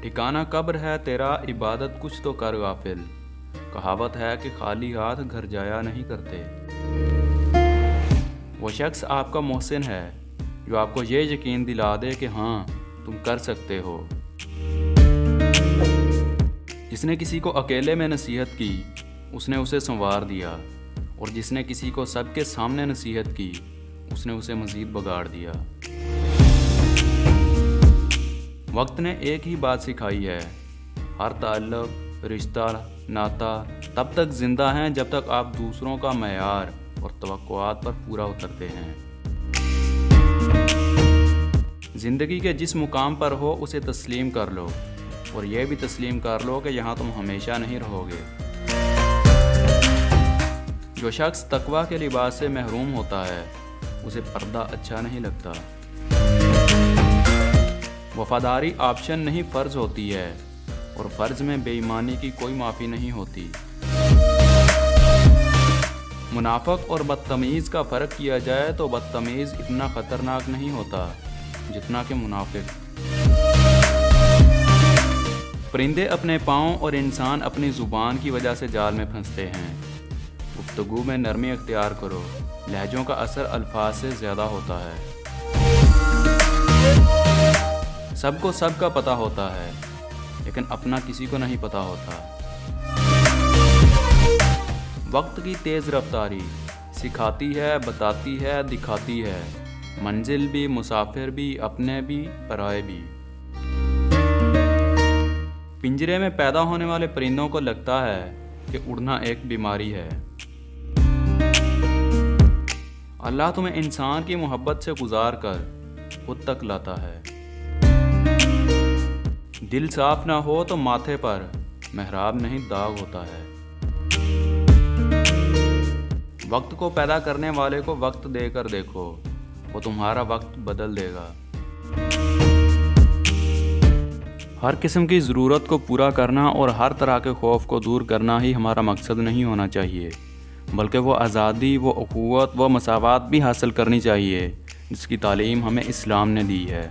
ٹھکانہ قبر ہے تیرا، عبادت کچھ تو کر غافل۔ کہاوت ہے کہ خالی ہاتھ گھر جایا نہیں کرتے۔ وہ شخص آپ کا محسن ہے جو آپ کو یہ یقین دلا دے کہ ہاں تم کر سکتے ہو۔ جس نے کسی کو اکیلے میں نصیحت کی اس نے اسے سنوار دیا، اور جس نے کسی کو سب کے سامنے نصیحت کی اس نے اسے مزید بگاڑ دیا۔ وقت نے ایک ہی بات سکھائی ہے، ہر تعلق، رشتہ، ناتا تب تک زندہ ہیں جب تک آپ دوسروں کا معیار اور توقعات پر پورا اترتے ہیں۔ زندگی کے جس مقام پر ہو اسے تسلیم کر لو، اور یہ بھی تسلیم کر لو کہ یہاں تم ہمیشہ نہیں رہو گے۔ جو شخص تقویٰ کے لباس سے محروم ہوتا ہے اسے پردہ اچھا نہیں لگتا۔ وفاداری آپشن نہیں فرض ہوتی ہے، اور فرض میں بے ایمانی کی کوئی معافی نہیں ہوتی۔ منافق اور بدتمیز کا فرق کیا جائے تو بدتمیز اتنا خطرناک نہیں ہوتا جتنا کہ منافق۔ پرندے اپنے پاؤں اور انسان اپنی زبان کی وجہ سے جال میں پھنستے ہیں۔ گفتگو میں نرمی اختیار کرو، لہجوں کا اثر الفاظ سے زیادہ ہوتا ہے۔ سب کو سب کا پتہ ہوتا ہے لیکن اپنا کسی کو نہیں پتہ ہوتا۔ وقت کی تیز رفتاری سکھاتی ہے، بتاتی ہے، دکھاتی ہے، منزل بھی، مسافر بھی، اپنے بھی، پرائے بھی۔ پنجرے میں پیدا ہونے والے پرندوں کو لگتا ہے کہ اڑنا ایک بیماری ہے۔ اللہ تمہیں انسان کی محبت سے گزار کر خود تک لاتا ہے۔ دل صاف نہ ہو تو ماتھے پر محراب نہیں داغ ہوتا ہے۔ وقت کو پیدا کرنے والے کو وقت دے کر دیکھو، وہ تمہارا وقت بدل دے گا۔ ہر قسم کی ضرورت کو پورا کرنا اور ہر طرح کے خوف کو دور کرنا ہی ہمارا مقصد نہیں ہونا چاہیے، بلکہ وہ آزادی، وہ اخوت، وہ مساوات بھی حاصل کرنی چاہیے جس کی تعلیم ہمیں اسلام نے دی ہے۔